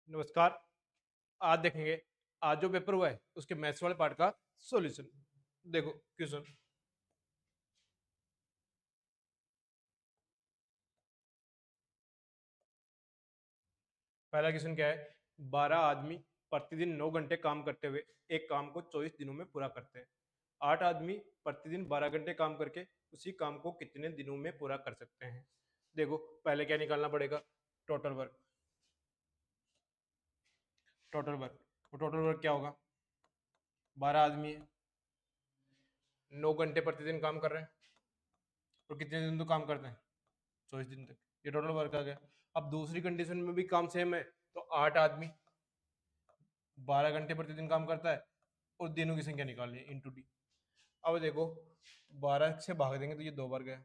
नमस्कार। आज देखेंगे, आज जो पेपर हुआ है उसके मैथ्स वाले पार्ट का सॉल्यूशन। देखो क्वेश्चन। पहला क्वेश्चन क्या है? 12 आदमी प्रतिदिन 9 घंटे काम करते हुए एक काम को 24 दिनों में पूरा करते हैं। 8 आदमी प्रतिदिन 12 घंटे काम करके उसी काम को कितने दिनों में पूरा कर सकते हैं? देखो, पहले क्या निकालना पड़ेगा? Total work. टोटल वर्क, तो टोटल वर्क क्या होगा? 12 आदमी है, 9 घंटे प्रतिदिन काम कर रहे हैं और कितने दिन तो काम करते हैं? 24 दिन तक। ये टोटल वर्क आ गया। अब दूसरी कंडीशन में भी काम सेम है, तो 8 आदमी 12 घंटे प्रतिदिन काम करता है और दिनों की संख्या निकालनी है, इंटू डी। अब देखो, 12 से भाग देंगे तो ये 2 बार गया।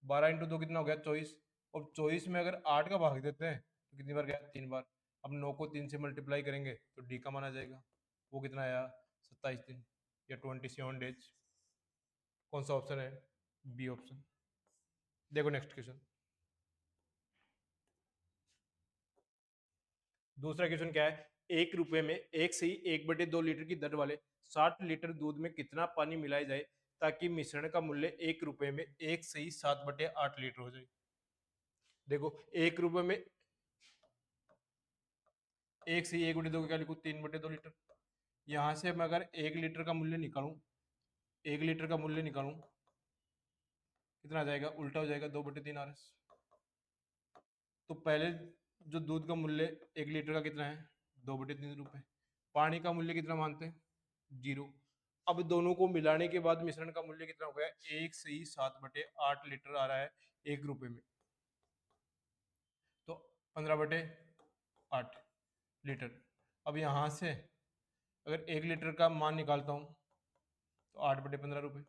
12 × 2 कितना हो गया? 24। और 24 में अगर 8 का भाग देते हैं तो कितनी बार गया? 3 बार। अब 9 को 3 से मल्टीप्लाई करेंगे तो डी का मान आ जाएगा। वो कितना आया? 27 दिन या 27 डेज। कौन सा ऑप्शन है? B option. देखो नेक्स्ट क्वेश्चन। दूसरा क्वेश्चन क्या है? 1 रुपए में 1/2 लीटर की दर वाले 60 लीटर दूध में कितना पानी मिलाया जाए ताकि मिश्रण का मूल्य 1 रुपए में 1/7/8 लीटर हो जाए? देखो, 1 रुपए में 1/1/2 क्या लिखूं? 3/2 लीटर। यहां से मैं अगर 1 लीटर का मूल्य निकालूं, 1 लीटर का मूल्य निकालूं, कितना आ जाएगा? उल्टा हो जाएगा, 2/3 RS। तो पहले जो दूध का मूल्य 1 लीटर का कितना है? 2/3 रुपए। पानी का मूल्य कितना मानते हैं? 0। अब दोनों को मिलाने के बाद मिश्रण का मूल्य कितना हो गया? 1/7/8 लीटर आ रहा है 1 रुपए में। तो 15/8 लीटर। अब यहां से अगर 1 लीटर का मान निकालता हूं तो 8/15 रुपए।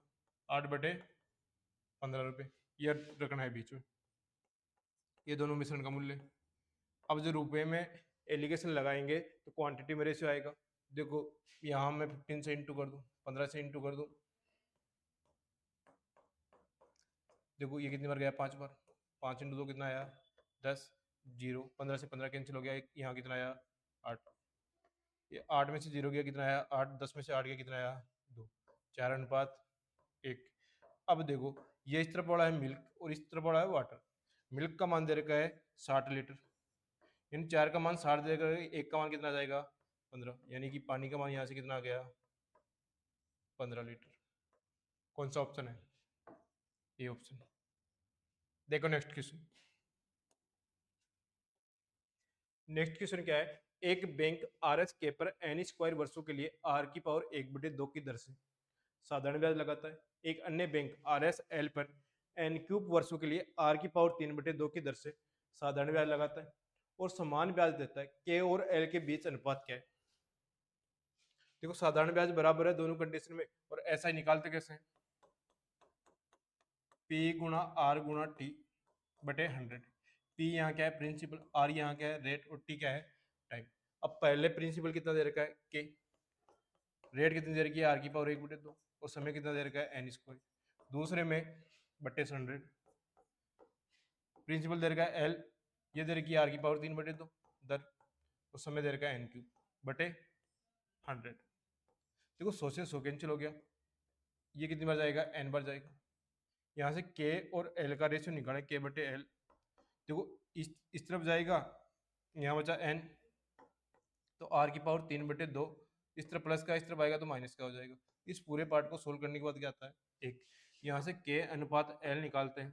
8/15 रुपए ये रखना है बीच में, ये दोनों मिश्रण का मूल्य। अब जो रुपए में एलिगेशन लगाएंगे तो क्वांटिटी में रेशियो आएगा। देखो, यहाँ मैं 15 से इंटू कर दूं, 15 से इंटू कर दूं, देखो ये कितनी बार गया? 5 बार। 5 × 2 कितना आया? 10। 0, 15 से 15 कैंसिल हो गया, यहाँ कितना आया? 8। ये 8 में से 0 गया, कितना आया? 8। 10 में से 8 गया, कितना आया? 2। 4:1। अब देखो, ये इस तरफ पड़ा है मिल्क और इस तरफ पड़ा है वाटर। मिल्क का मान दे रखा है 60 लीटर, इन 4 का मान 60 दे रखा है, एक का मान कितना आ जाएगा? 15। यानी कि पानी का मान यहाँ से कितना आ गया? 15 लीटर। कौन सा ऑप्शन है? A option. देखो नेक्स्ट क्वेश्चन। नेक्स्ट क्वेश्चन क्या है? एक बैंक RS के पर n² वर्षों के लिए r⁴ की दर से साधारण ब्याज लगाता है। एक अन्य बैंक RSL पर n³ वर्षों के लिए r⁴ की दर से साधारण ब्याज लगाता है और समान ब्याज देता है। K और L के बीच अनुपात क्या है? देखो, साधारण ब्याज बराबर है दोनों कंडीशन में, और ऐसा ही निकालते कैसे हैं? P × R × T/100। P यहाँ क्या है? प्रिंसिपल। R यहाँ क्या है? रेट। और T क्या है? टाइम। अब पहले प्रिंसिपल कितना दे रखा है? K। रेट कितनी दे रखी है? r⁴ और समय कितना दे रखा है? n²। दूसरे में बट्टे 100। प्रिंसिपल दे रखा है L, ये दे रखी है r⁴ दर, और समय दे रखा है n³ बटे 100। देखो, 100 से 100 कैंसिल हो गया, ये कितनी बार जाएगा? n बार जाएगा। यहाँ से K और L का रेशियो निकालें, K/L। देखो, इस तरफ जाएगा, यहाँ बचा n, तो r⁴ इस तरफ प्लस का, इस तरफ आएगा तो माइनस का हो जाएगा। इस पूरे पार्ट को सोल्व करने के बाद क्या आता है? एक। यहाँ से K/L निकालते हैं,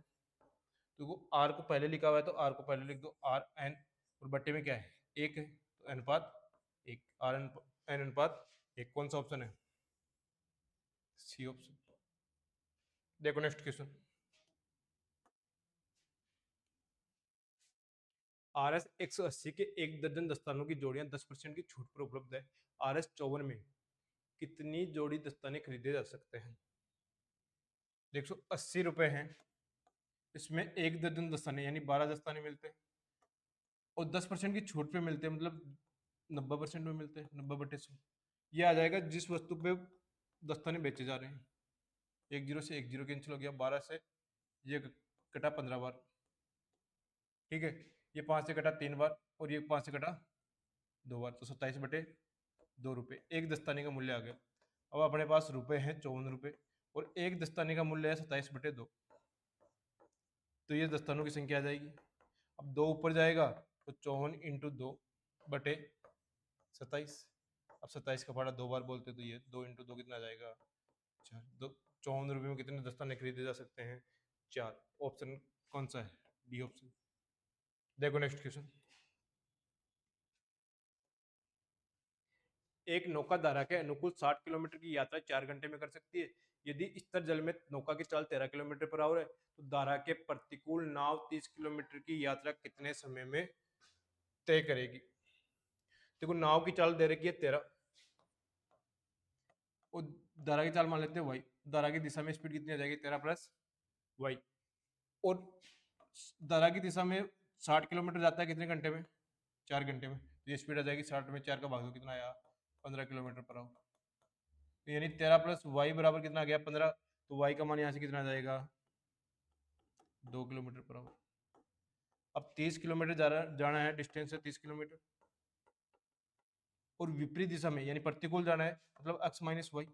तो R को पहले लिखा हुआ है तो R को पहले लिख दो, RN, और बट्टे में क्या है? 1 है, तो अनुपात 1। RN/N/1। कौन सा ऑप्शन है? C option. देखो नेक्स्ट क्वेश्चन। RS 180 के 1 दर्जन दस्तानों की जोड़ियां 10% की छूट पर उपलब्ध है। RS 54 में कितनी जोड़ी दस्ताने खरीदे जा सकते हैं? 180 रुपए हैं, इसमें 1 दर्जन दस्ताने यानी 12 दस्ताने मिलते हैं, और 10% की छूट पे मिलते हैं, मतलब 90% में मिलते हैं। 90/100 ये आ जाएगा जिस वस्तु पे दस्ताने बेचे जा रहे हैं। 10 से 10 कैंसिल हो गया, 12 से ये कटा 15 बार, ठीक है। ये 5 से कटा 3 बार, और ये 5 से कटा 2 बार, तो 27/2 रुपये। एक दस्ताने का मूल्य आ गया। अब अपने पास रुपए हैं 54 रुपये और एक दस्ताने का मूल्य है 27/2, तो ये दस्तानों की संख्या आ जाएगी। अब 2 ऊपर जाएगा तो 54 × 2 / 27। अब 27 का पहाड़ा 2 बार बोलते तो ये 2 × 2 कितना आ जाएगा, 4। 54 रुपये में कितने दस्ताने खरीदे जा सकते हैं, 4। ऑप्शन कौन सा है, डी ऑप्शन। देखो नेक्स्ट क्वेश्चन। एक नौका धारा के अनुकूल 60 किलोमीटर की यात्रा 4 घंटे में कर सकती है। यदि स्तर जल में नौका की चाल 13 किलोमीटर पर आवर है, तो धारा के प्रतिकूल नाव 30 किलोमीटर की यात्रा कितने समय में तय करेगी। देखो नाव की चाल दे रखी है 13 और धारा की चाल मान लेते हैं वाई। धारा की दिशा में स्पीड कितनी आ जाएगी, 13 + वाई। और धारा की दिशा में 60 किलोमीटर जाता है कितने घंटे में, 4 घंटे में। तो ये स्पीड आ जाएगी 60 में 4 का भाग दो कितना आया, 15 किलोमीटर पर आवर। तो यानी 13 + वाई बराबर कितना आ गया, 15। तो वाई का मान यहाँ से कितना आ जाएगा, 2 किलोमीटर पर आवर। अब 30 किलोमीटर जाना है, डिस्टेंस है 30 किलोमीटर और विपरीत दिशा में यानी प्रतिकूल जाना है, मतलब x - वाई।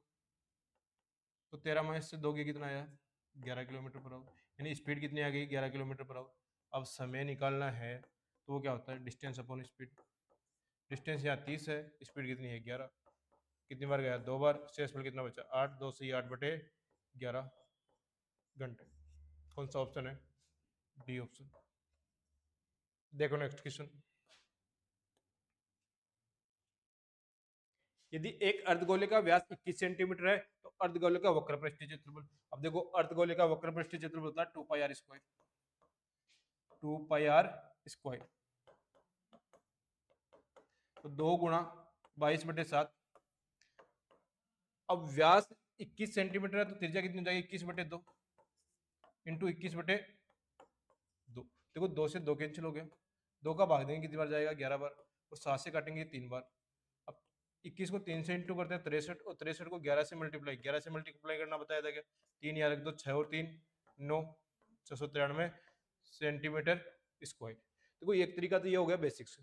तो 13 - से 2 गया कितना आया, 11 किलोमीटर पर आवर। यानी स्पीड कितनी आ गई, 11 किलोमीटर पर आवर। अब समय निकालना है तो वो क्या होता है, डिस्टेंस अपॉन स्पीड। डिस्टेंस यहाँ 30 है, स्पीड कितनी है 11। कितनी बार गया, 2 बार। शेषफल कितना बचा, 8। 2 से 8/11 घंटे। कौन सा ऑप्शन है, डी ऑप्शन। देखो नेक्स्ट क्वेश्चन। यदि एक अर्धगोले का व्यास 21 सेंटीमीटर है तो अर्धगोले का वक्र पृष्ठीय क्षेत्रफल। अब देखो अर्धगोले का वक्र पृष्ठीय क्षेत्रफल होता है 2πr²। 2πr²। तो 2 गुणा 22/7। अब व्यास 21 सेंटीमीटर है तो त्रिज्या कितनी हो जाएगी, 21/2 इंटू 21/2। देखो 2 से 2 कैंसिल हो गया, 2 का भाग देंगे कितनी बार जाएगा, 11 बार। और 7 से काटेंगे 3 बार। अब 21 को 3 से इंटू करते हैं 63 और 63 को 11 से मल्टीप्लाई, 11 से मल्टीप्लाई करना बताया था क्या, 3 यहाँ रख दो, 6 और 3 9, 693 सेंटीमीटर स्क्वायर। देखो एक तरीका तो ये हो गया बेसिक्स।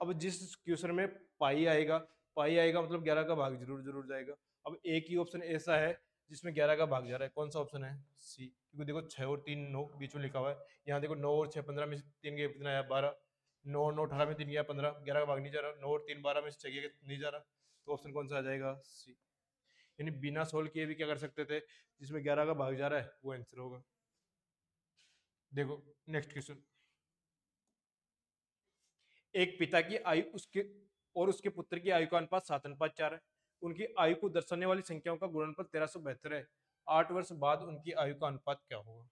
अब जिस क्वेश्चन में पाई आएगा, पाई आएगा मतलब 11 का भाग जरूर जरूर जाएगा। अब एक ही ऑप्शन ऐसा है जिसमें 11 का भाग जा रहा है, कौन सा ऑप्शन है, सी। क्योंकि देखो 6 और 3 9 बीच में लिखा हुआ है। यहाँ देखो 9 और 6 15 में से 3 गया कितना आया, 12। 9 और 9 18 में 3 गया 15, 11 का भाग नहीं जा रहा। 9 और 3 12 में से 6 गया नहीं जा रहा। तो ऑप्शन कौन सा आ जाएगा, सी। यानी बिना सोल्व किए भी क्या कर सकते थे, जिसमें 11 का भाग जा रहा है वो आंसर होगा। देखो नेक्स्ट क्वेश्चन। एक पिता की आयु उसके और उसके पुत्र की आयु का अनुपात 7:4 है। उनकी आयु को दर्शाने वाली संख्याओं का गुणनफल 1372 है। 8 वर्ष बाद उनकी आयु का अनुपात क्या होगा।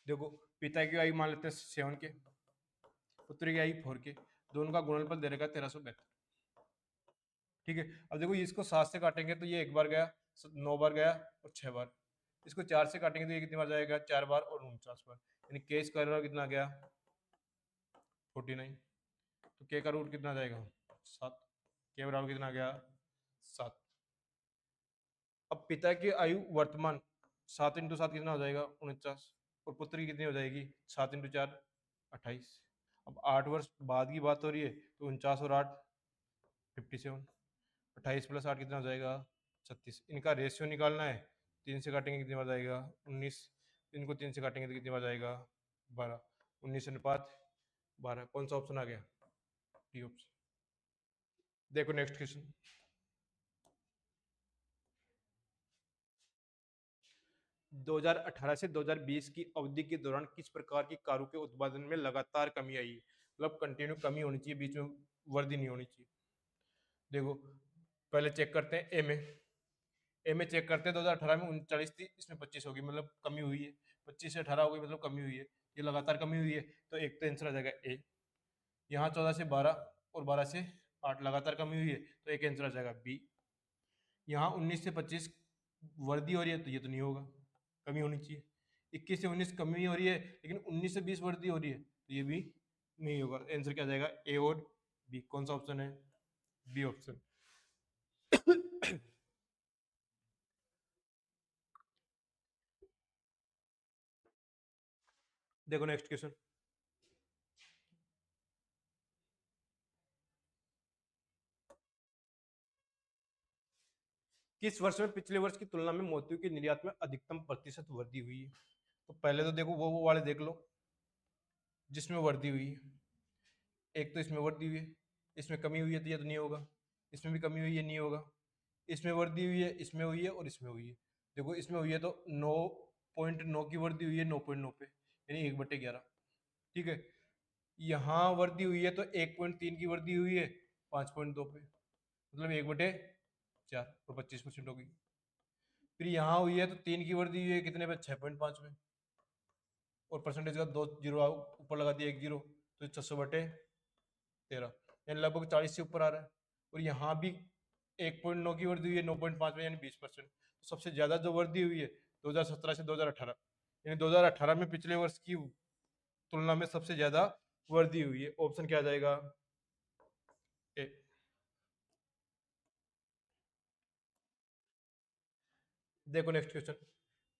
देखो पिता की आयु मान लेते हैं 7 के, पुत्र की आयु 4 के, दोनों का गुणनफल दे रखा 1372। ठीक है। अब देखो इसको 7 से काटेंगे तो ये 1 बार गया, 9 बार गया और 6 बार। इसको 4 से काटेंगे तो ये कितनी बार जाएगा, 4 बार और 49 बार। यानी के स्क्वायर कितना गया, 49। तो के का रूट कितना जाएगा, 7। के बराबर कितना आ गया, 7। अब पिता की आयु वर्तमान 7 × 7 कितना हो जाएगा, 49। और पुत्र की कितनी हो जाएगी, 7 × 4 28। अब 8 वर्ष बाद की बात हो रही है तो 49 और 8 57। 28 + 8 कितना हो जाएगा, 36। इनका रेशियो निकालना है, 3 से काटेंगे कितनी बार जाएगा, 19। इनको 3 से काटेंगे तो कितनी बार जाएगा, 12। 19:12। कौन सा ऑप्शन आ गया, डी ऑप्शन। देखो नेक्स्ट क्वेश्चन। 2018 से 2020 की अवधि के दौरान किस प्रकार की कारों के उत्पादन में लगातार कमी आई है, मतलब कंटिन्यू कमी होनी चाहिए, बीच में वृद्धि नहीं होनी चाहिए। देखो पहले चेक करते हैं ए में चेक करते हैं 2018 में 39 थी, इसमें 25 होगी, मतलब कमी हुई है। 25 से 18 हो गई मतलब कमी हुई है, ये लगातार कमी हुई है। तो एक तो आंसर आ जाएगा ए। यहाँ 14 से 12 और 12 से 8 लगातार कमी हुई है, तो एक आंसर आ जाएगा बी। यहाँ 19 से 25 वृद्धि हो रही है तो ये तो नहीं होगा, कमी होनी चाहिए। 21 से 19 कमी हो रही है लेकिन 19 से 20 वृद्धि हो रही है तो ये भी नहीं होगा। आंसर क्या जाएगा, ए और बी। कौन सा ऑप्शन है, बी ऑप्शन। देखो नेक्स्ट क्वेश्चन। किस वर्ष में पिछले वर्ष की तुलना में मोतियों के निर्यात में अधिकतम प्रतिशत वृद्धि हुई है? तो पहले तो देखो वो वाले देख लो जिसमें वृद्धि हुई है। एक तो इसमें वृद्धि हुई है, इसमें कमी हुई है तो ये तो नहीं होगा, इसमें भी कमी हुई है, नहीं होगा, इसमें वृद्धि हुई है, इसमें हुई है और इसमें हुई है। देखो इसमें हुई है तो 9.9 की वृद्धि हुई है 9.9 पे, यानी 1/11। ठीक है, यहाँ वृद्धि हुई है तो 1.3 की वृद्धि हुई है 5.2 पे, मतलब 1/4 और 25% होगी। फिर यहाँ हुई है तो 3 की वृद्धि हुई है कितने पे, 6.5 में, और परसेंटेज का 2 जीरो ऊपर लगा दिया, 1 जीरो, तो 600/13, यानी लगभग 40 से ऊपर आ रहा है। और यहाँ भी 1.9 की वृद्धि हुई है 9.5 में, यानी 20%। तो सबसे ज्यादा जो वृद्धि हुई है 2017 से 2018, यानी 2018 में पिछले वर्ष की तुलना में सबसे ज्यादा वृद्धि हुई है। ऑप्शन क्या आ जाएगा? ए। देखो नेक्स्ट क्वेश्चन,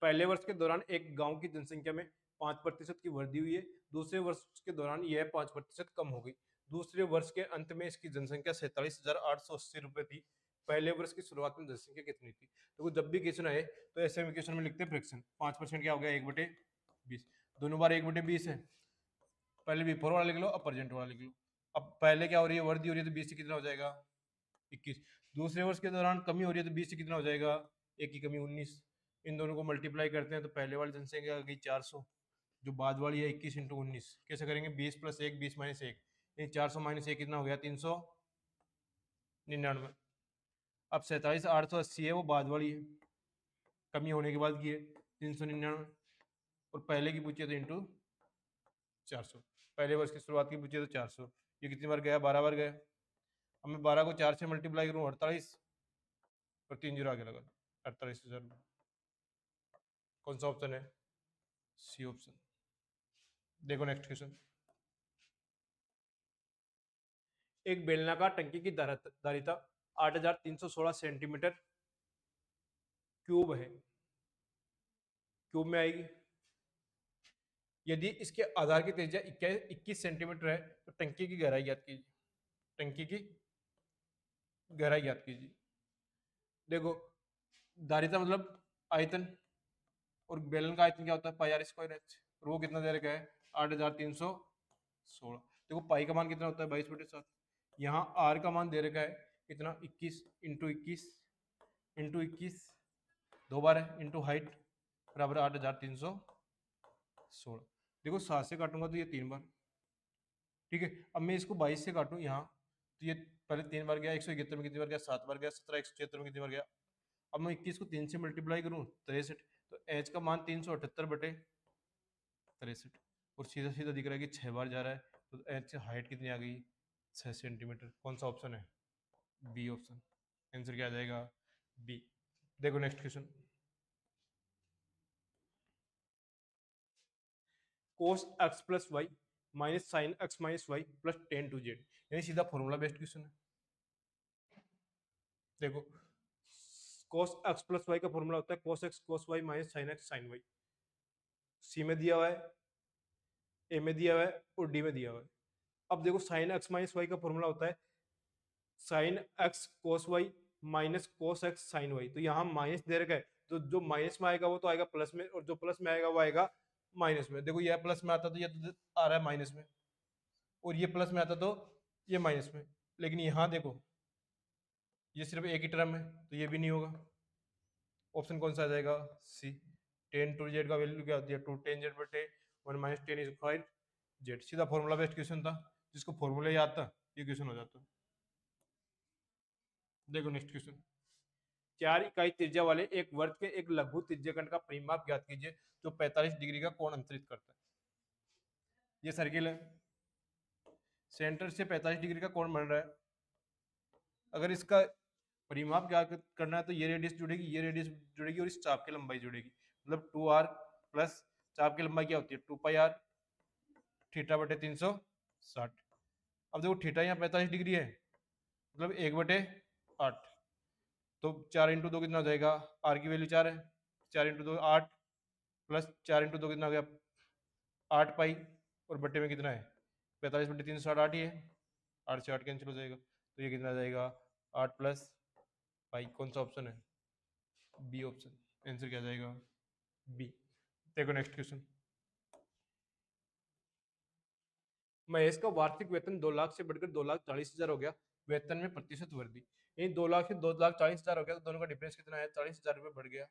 पहले वर्ष के दौरान एक गांव की जनसंख्या में 5% की वृद्धि हुई है, दूसरे वर्ष के दौरान यह 5% कम हो गई। दूसरे वर्ष के अंत में इसकी जनसंख्या 47,880 थी। पहले वर्ष की शुरुआत में जनसंख्या कितनी थी? तो जब भी क्वेश्चन आए तो ऐसे में क्वेश्चन में लिखते हैं फ्रैक्शन। 5% क्या हो गया? 1/20, दोनों बार 1/20 है। पहले बिफोर वाला लिख लो, अब प्रेजेंट वाला लिख लो। अब पहले क्या हो रही है? वृद्धि हो रही है, तो 20 से कितना हो जाएगा? 21। दूसरे वर्ष के दौरान कमी हो रही है, तो 20 से कितना हो जाएगा? एक की कमी 19। इन दोनों को मल्टीप्लाई करते हैं तो पहले वाली जनसंख्या आ गई 400, जो बाद वाली है 21 इंटू 19। कैसे करेंगे? 20 प्लस 1, 20 माइनस 1, ये 400 माइनस 1 कितना हो गया? 399। अब 47,880 है, वो बाद वाली है, कमी होने के बाद की है, 399। और पहले की पूछी है तो इंटू 400, पहले वर्ष की शुरुआत की पूछी है तो 400। ये कितनी बार गया? 12 बार गया। अब मैं 12 को 4 से मल्टीप्लाई करूँ 48, और 3 जीरो आगे लगा, 48,000। कौन सा ऑप्शन है? C option. देखो नेक्स्ट क्वेश्चन, एक बेलनाकार टंकी की धारिता 8,316 सेंटीमीटर क्यूब है, क्यूब में आएगी। यदि इसके आधार की त्रिज्या 21 सेंटीमीटर है तो टंकी की गहराई ज्ञात कीजिए। टंकी की गहराई ज्ञात कीजिए। देखो धारिता मतलब आयतन, और बेलन का आयतन क्या होता है? पाई आर स्क्वायर एच, और वो कितना दे रखा है? 8,316। देखो पाई का मान कितना होता है? 22/7। यहाँ आर का मान दे रखा है कितना? 21 इंटू 21 इंटू 21, 2 बार है, इंटू हाइट, बराबर 8,316। देखो 7 से काटूंगा तो ये 3 बार। ठीक है, अब मैं इसको 22 से काटूं यहाँ, तो ये पहले 3 बार गया, 171 में कितनी बार गया? 7 बार गया, 17 176 में कितनी बार गया? अब मैं 21 को 3 से मल्टीप्लाई करूँ 63, तो एच का मान 378/63, और सीधा सीधा दिख रहा है कि 6 बार जा रहा है, तो एच हाइट कितनी आ गई? 6 सेंटीमीटर। कौन सा ऑप्शन है? B option. आंसर क्या आ जाएगा? बी। देखो next question, cos x plus y minus sine x minus y plus ten to z, यानी सीधा फॉर्मूला बेस्ड क्वेश्चन है। देखो cos x प्लस वाई का फॉर्मूला होता है cos x cos y minus sine x sine y. C में दिया हुआ है, ए में दिया हुआ है, और डी में दिया हुआ है। अब देखो साइन एक्स माइनस वाई का फॉर्मूला होता है sine x cos y minus cos x sine y. तो यहाँ माइनस दे रखा है, तो जो माइनस में आएगा वो तो आएगा प्लस में, और जो प्लस में आएगा वो आएगा माइनस में। देखो ये प्लस में आता तो ये तो आ रहा है माइनस में, और ये प्लस में आता तो ये माइनस में। लेकिन यहाँ देखो ये सिर्फ एक ही टर्म है, तो ये भी नहीं होगा। ऑप्शन कौन सा आ जाएगा? सी। टेन टू जेड का वैल्यू क्या होती है? 2 tan z/1 minus ten is square Z. सीधा फॉर्मूला बेस्ड क्वेश्चन था, जिसको फॉर्मूला याद था ये क्वेश्चन हो जाता। देखो नेक्स्ट क्वेश्चन, 4 इकाई त्रिज्या वाले एक वर्ग के एक लघु त्रिज्यखंड का परिमाप ज्ञात कीजिए जो 45 डिग्री का कोण अंतरित करता है। ये सर्किल है, सेंटर से 45 डिग्री का कोण बन रहा है। अगर इसका परिमाप क्या करना है तो ये रेडियस जुड़ेगी, ये रेडियस जुड़ेगी, और इस चाप की लंबाई जुड़ेगी। मतलब 2r प्लस चाप की लंबाई क्या होती है? 2πr θ/360। अब देखो थीटा यहाँ 45 डिग्री है, मतलब 1/8। तो 4 इंटू 2 कितना हो जाएगा? आर की वैल्यू 4 है, 4 इंटू 2 8, प्लस 4 इंटू 2 कितना हो गया? 8 पाई, और बट्टे में कितना है? 45/360 8 ही है, 8 से 8 कैंसिल हो जाएगा, तो ये कितना आ जाएगा? 8 प्लस पाई। कौन सा ऑप्शन है? बी ऑप्शन, आंसर क्या जाएगा बी। देखो नेक्स्ट क्वेश्चन। महेश का वार्षिक वेतन 2 लाख से बढ़कर 2,40,000 हो गया, वेतन में प्रतिशत वृद्धि। यानी 2 लाख से 2,40,000 हो गया, तो दोनों का डिफरेंस कितना है, 40,000 रुपये बढ़ गया।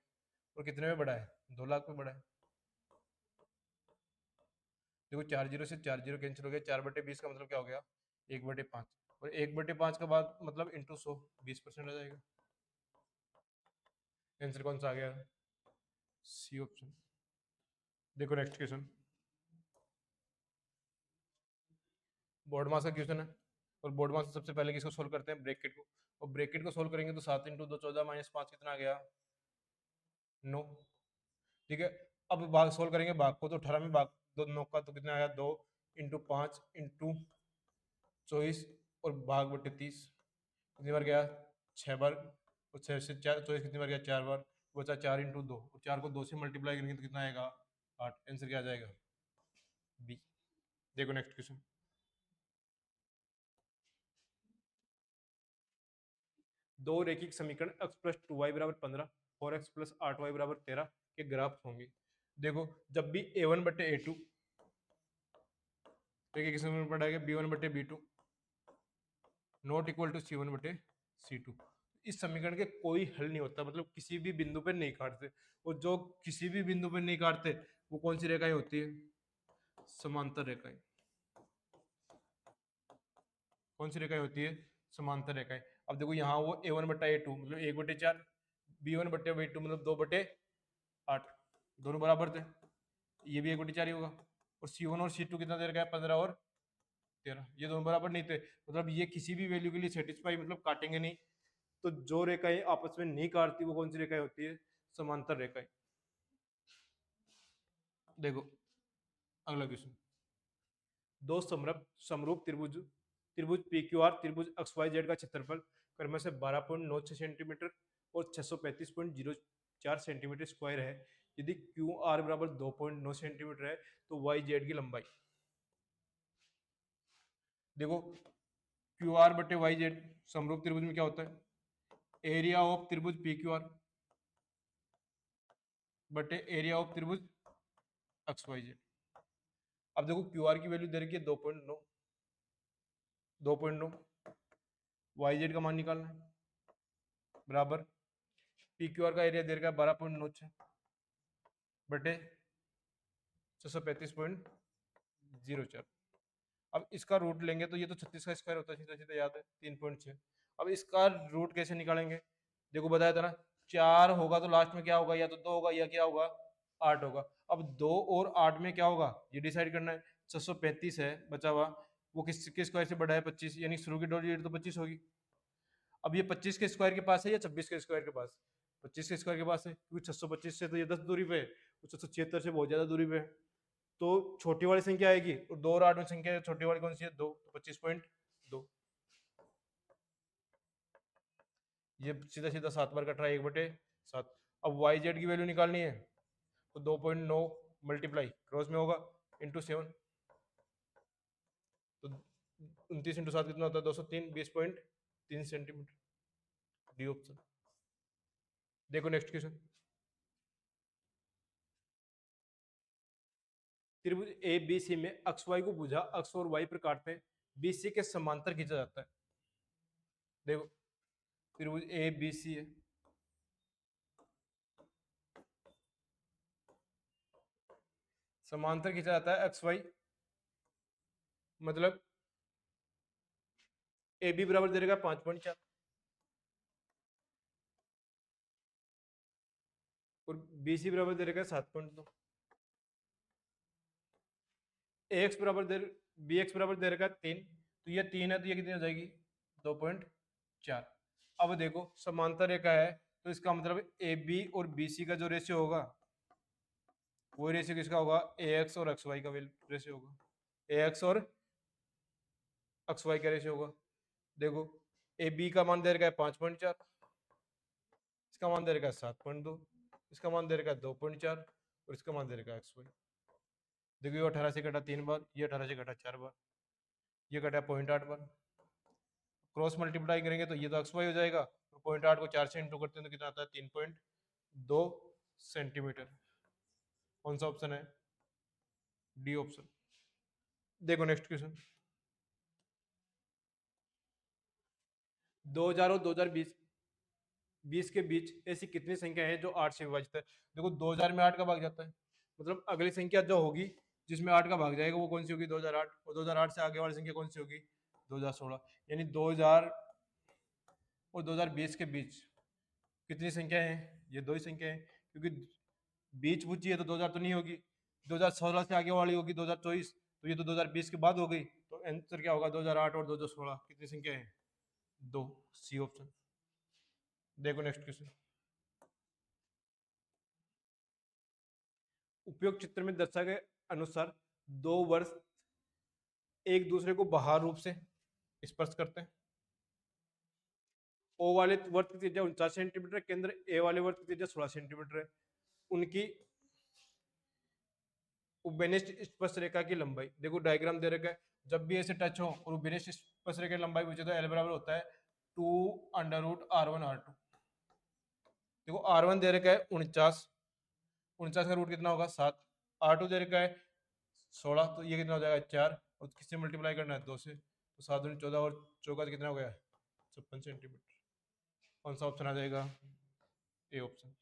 और कितने में बढ़ा है, 2 लाख में बढ़ा है। देखो 4 जीरो से 4 जीरो कैंसिल हो गया, 4/20 का मतलब क्या हो गया, 1/5। और 1/5 का बाद मतलब इंटू 100, 20% आ जाएगा। आंसर कौन सा आ गया, सी ऑप्शन। देखो नेक्स्ट क्वेश्चन, बोर्ड मास का क्वेश्चन है। और बोर्ड मास सबसे पहले किसको सोल्व करते हैं, ब्रैकेट को। और ब्रैकेट को सोल्व करेंगे तो 7 × 2 14 -5 कितना आ गया, 9। ठीक है, अब भाग सोल्व करेंगे भाग को, तो 18 में भाग 9 का तो कितना आया, 2 × 5 × 24 और भाग/30 कितनी बार गया, 6 बार। और 6 से 4 24 कितनी बार गया, 4 बार। बचा 4 × 2, और 4 को 2 से मल्टीप्लाई करेंगे तो कितना आएगा, 8। आंसर क्या आ जाएगा, बी। देखो नेक्स्ट क्वेश्चन, दो रैखिक समीकरण x + 2y = 15 और x + 8y = 13 के ग्राफ होंगे। देखो जब भी a1/a2 रैखिक समीकरण पढ़ाएगा, b1/b2 not equal to c1/c2। इस समीकरण के कोई हल नहीं होता, मतलब किसी भी बिंदु पर नहीं काटते। और जो किसी भी बिंदु पर नहीं काटते वो कौन सी रेखाएं होती है, समांतर रेखाएं। कौन सी रेखाएं होती है, समांतर रेखाएं। अब देखो यहाँ वो a1/a2 मतलब 1/4, b1/b2 मतलब 2/8, दोनों बराबर थे, ये भी 1/4 ही होगा। और C1 और C2 कितना दे रखा है, 15 और 13, ये दोनों बराबर नहीं थे, मतलब ये किसी भी वैल्यू के लिए सेटिस्फाई मतलब काटेंगे नहीं। तो जो रेखाएं आपस में नहीं काटती वो कौन सी रेखाएं होती है, समांतर रेखाएं। देखो अगला क्वेश्चन, दो समरूप त्रिभुज त्रिभुज PQR त्रिभुज XYZ का क्षेत्रफल क्रमशः से 12.96 सेंटीमीटर और 635.04 सेंटीमीटर स्क्वायर है। यदि QR बराबर 2.9 सेंटीमीटर है तो YZ की लंबाई। देखो QR/YZ समरूप त्रिभुज में क्या होता है, एरिया ऑफ त्रिभुज PQR बटे एरिया ऑफ त्रिभुज XYZ। अब देखो QR की वैल्यू दे रखी है 2.9, 2.9, YZ का मान निकालना है बराबर PQR का एरिया दे रखा है 12.96 बटे 635.04। अब इसका रूट लेंगे तो ये तो 36 का स्क्वायर होता है, सीधा सीधा याद है 3.6। अब इसका रूट कैसे निकालेंगे, देखो बताया था ना, 4 होगा तो लास्ट में क्या होगा, या तो 2 होगा या क्या होगा, 8 होगा। अब 2 और 8 में क्या होगा ये डिसाइड करना है। 635 है बचा हुआ, वो किसके स्क्वायर से बड़ा है, 25, यानी शुरू की डॉट डिजिट तो 25 होगी। अब ये 25 के स्क्वायर के पास है या 26 के स्क्वायर के पास, 25 के स्क्वायर के पास है, क्योंकि 625 से तो ये 10 दूरी पे है, 676 से बहुत ज्यादा दूरी पे है। तो छोटी वाली संख्या आएगी, और 2 और 8 में संख्या छोटी वाली कौन सी है, 2, तो 25.2। ये सीधा सीधा 7 बार कट रहा है, 1/7। अब वाई जेड की वैल्यू निकालनी है, तो 2.9 मल्टीप्लाई क्रॉस में होगा इंटू 7, तो 29 × 7 कितना होता है, 203, 20.3 सेंटीमीटर। D option. देखो नेक्स्ट क्वेश्चन, त्रिभुज ए बी सी में अक्ष वाई को भुजा अक्ष और वाई पर काटते हैं, बीसी के समांतर खींचा जाता है। देखो त्रिभुज ए बी सी है, समांतर खींचा जाता है एक्स वाई, मतलब ए बी बराबर दे देगा 5.4 और बी सी बराबर दे देगा 7.2। ए एक्स बराबर दे, बी एक्स बराबर दे रखा है 3, तो ये 3 है तो ये कितनी हो जाएगी 2.4। अब देखो समांतर रेखा है, तो इसका मतलब ए बी और बी सी का जो रेशियो होगा वो रेशियो किसका होगा, ए एक्स और एक्स वाई का रेशियो होगा, ए एक्स और एक्स वाई का रेशियो होगा। देखो ए बी का मान दे रखा है 5.4, इसका मान दे रखा है 7.2, इसका मान दे रखा है 2.4 और इसका मान दे रखा है एक्स वाई। देखो ये 18 से कटा 3 बार, ये 18 से कटा 4 बार, ये कटा 0.8 बार, क्रॉस मल्टीप्लाई करेंगे तो ये तो एक्स वाई हो जाएगा। तो 0.8 को 4 से इंटू करते हैं तो कितना आता है 3.4। 2 सेंटीमीटर। कौन सा ऑप्शन है? D option. देखो नेक्स्ट क्वेश्चन। 2000 और 2020 के बीच ऐसी कितनी संख्या है जो 8 से विभाजित है? देखो 2000 में 8 का भाग जाता है, मतलब अगली संख्या जो होगी जिसमें 8 का भाग जाएगा वो कौन सी होगी? 2008। और 2008 से आगे वाली संख्या कौन सी होगी? 2016। यानी 2000 और 2020 के बीच कितनी संख्या है? ये दो ही संख्या है, क्योंकि बीच पूछी है तो 2000 तो नहीं होगी, 2016 से आगे वाली होगी 2024, तो ये तो 2020 के बाद हो गई। तो आंसर क्या होगा? 2008 और 2016 कितनी संख्या है? दो। C option. देखो नेक्स्ट क्वेश्चन। उपयुक्त चित्र में दर्शाए गए अनुसार दो वर्ष एक दूसरे को बाह्य रूप से स्पर्श करते हैं। ओ वाले वर्त की त्रिज्या 49 सेंटीमीटर है, केंद्र ए वाले वर्त की त्रिज्या 16 सेंटीमीटर है। उनकी उपविन्यस्त स्पर्श रेखा की लंबाई, देखो डायग्राम दे रखा है, जब भी ऐसे टच हो और उपविन्यस्त स्पर्श रेखा की लंबाई पूछे तो एल बराबर होता है 2√r1r2। देखो r1 दे रखा है 49, 49 का रूट कितना होगा? 7। r2 दे रखा है 16, तो ये कितना हो जाएगा? 4, और किससे मल्टीप्लाई करना है? 2 से, तो 7 दूनी 14 और चौका कितना हो गया? 56 सेंटीमीटर। कौन सा ऑप्शन आ जाएगा? A option.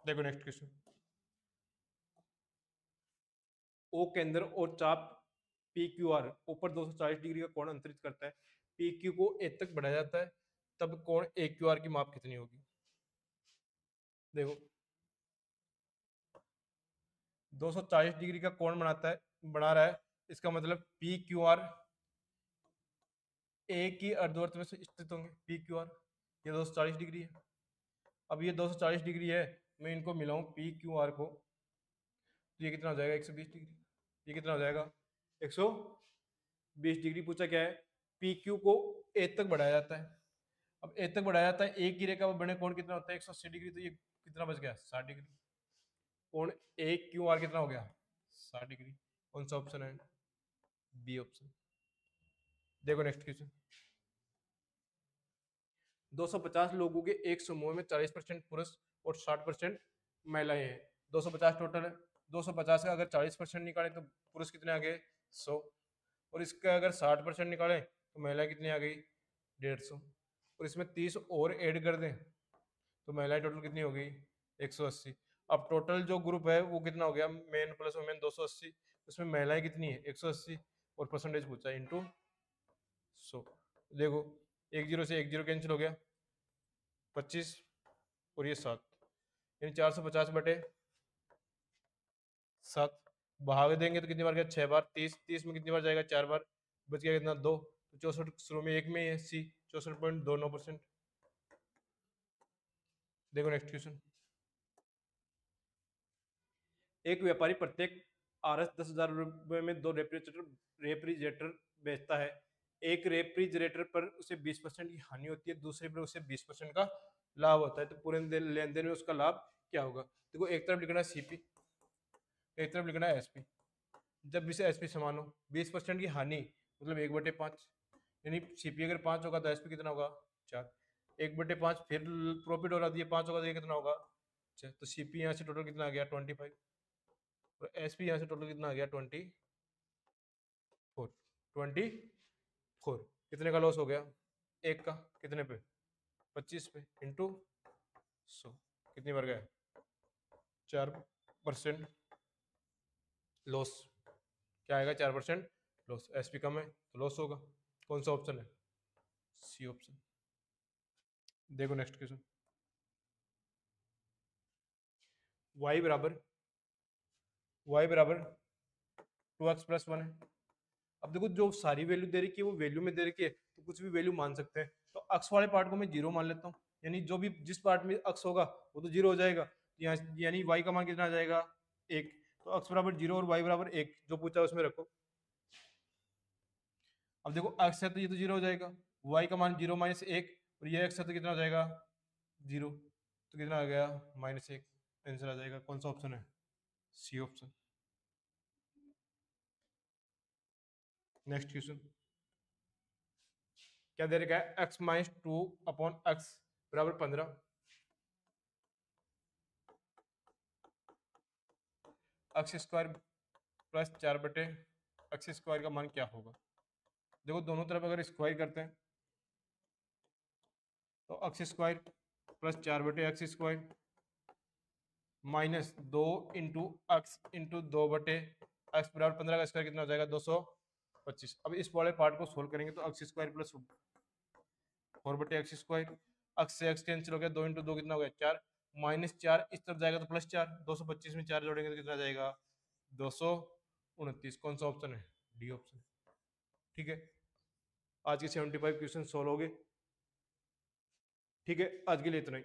देखो नेक्स्ट क्वेश्चन। ओ केंद्र और चाप पी क्यू आर ऊपर 240 डिग्री का कोण अंतरित करता है। पी क्यू को ए तक बढ़ाया जाता है, तब कोण ए क्यू आर की माप कितनी होगी? देखो 240 डिग्री का कोण बना रहा है, इसका मतलब पी क्यू आर ए की अर्धवर्त में से स्थित होंगे। पी क्यू आर ये 240 डिग्री है। अब ये 240 डिग्री है, मैं इनको मिलाऊं पी क्यू आर को, तो ये कितना हो जाएगा? 120 डिग्री। ये कितना हो जाएगा? 120 डिग्री। पूछा क्या है? पी क्यू को ए तक बढ़ाया जाता है। अब ए तक बढ़ाया जाता है, एक की रेखा पर बने कोण कितना होता है? 180 डिग्री। तो ये कितना बच गया? 60 डिग्री। कोण ए क्यू आर कितना हो गया? 60 डिग्री। कौन सा ऑप्शन है? B option. देखो नेक्स्ट क्वेश्चन। 250 लोगों के एक समूह में 40% पुरुष और 60% महिलाएं हैं। 250 टोटल है। 250 का अगर 40% निकाले तो पुरुष कितने आ गए? 100। और इसका अगर 60% निकाले तो महिलाएं कितनी आ गई? 150। और इसमें 30 और ऐड कर दें तो महिलाएं टोटल कितनी हो गई? 180। अब टोटल जो ग्रुप है वो कितना हो गया? Main plus women 280। उसमें महिलाएं कितनी है? 180, और परसेंटेज पूछा है इंटू 100। देखो एक जीरो से एक जीरो कैंसिल हो गया, 25, और ये 7, यानी 450 बटे 7। भाग देंगे तो कितनी बार गया? 6 बार। 30, 30 में कितनी बार जाएगा? 4 बार। बच गया कितना? 2। तो 64 शुरू में एक में ही है, सी 64.29%। देखो नेक्स्ट क्वेश्चन। एक व्यापारी प्रत्येक आरएस 10,000 रुपए में दो रेफ्रिजरेटर बेचता है। एक रेफ्रिजरेटर पर उसे 20% की हानि होती है, दूसरे पर उसे 20% का लाभ होता है। तो पूरे लेन देन में उसका लाभ क्या होगा? देखो एक तरफ लिखना है सीपी, एक तरफ लिखना है एसपी। जब इसे एसपी समान हो, 20% की हानि मतलब 1/5, यानी सीपी अगर 5 होगा तो एसपी कितना होगा? 4। 1/5 फिर प्रॉफिट हो रहा है 5 होगा तो ये कितना होगा? 6। तो सीपी यहाँ से टोटल कितना आ गया? 25। और एसपी यहाँ से टोटल कितना आ गया? 24। 24 कितने का लॉस हो गया? एक का। कितने पे? 25 पे इंटू 100। कितनी बार गया? 4% लॉस। क्या आएगा? 4% लॉस। एसपी कम है तो लॉस होगा। कौन सा ऑप्शन है? C option. देखो नेक्स्ट क्वेश्चन। y बराबर 2x+1 है। अब देखो जो सारी वैल्यू दे रखी है वो वैल्यू में दे रखी है, तो कुछ भी वैल्यू मान सकते हैं। तो अक्स वाले पार्ट को मैं जीरो मान लेता हूँ, यानी जो भी जिस पार्ट में अक्स होगा वो तो जीरो हो जाएगा। यहाँ यानी y का मान कितना आ जाएगा? 1। तो अक्स बराबर 0 और y बराबर 1 जो पूछा है उसमें रखो। अब देखो अक्स है तो ये तो 0 हो जाएगा, y का मान 0 - 1, और ये x है तो कितना हो जाएगा? 0। तो कितना आ गया? -1। आंसर आ जाएगा। कौन सा ऑप्शन है? C option. Next question. क्या दे रखा है? x - 2/x बराबर 15। एक्स स्क्वायर प्लस 4/x² का मान क्या होगा। देखो दोनों तरफ अगर स्क्वायर करते हैं तो x² plus 4/x² minus 2 into x into 2/x बराबर 15 का स्क्वायर कितना हो जाएगा 225। अब इस वाले पार्ट को सोल्व करेंगे तो x² प्लस 4/x², x से x कैंसिल हो गया, 2 इंटू 2 कितना हो गया 4, -4 इस तरफ जाएगा तो +4, 225 में 4 जोड़ेंगे तो कितना जाएगा 229। कौन सा ऑप्शन है, डी ऑप्शन। ठीक है, आज के 75 क्वेश्चन सोल्व हो गए। ठीक है, आज के लिए इतना ही।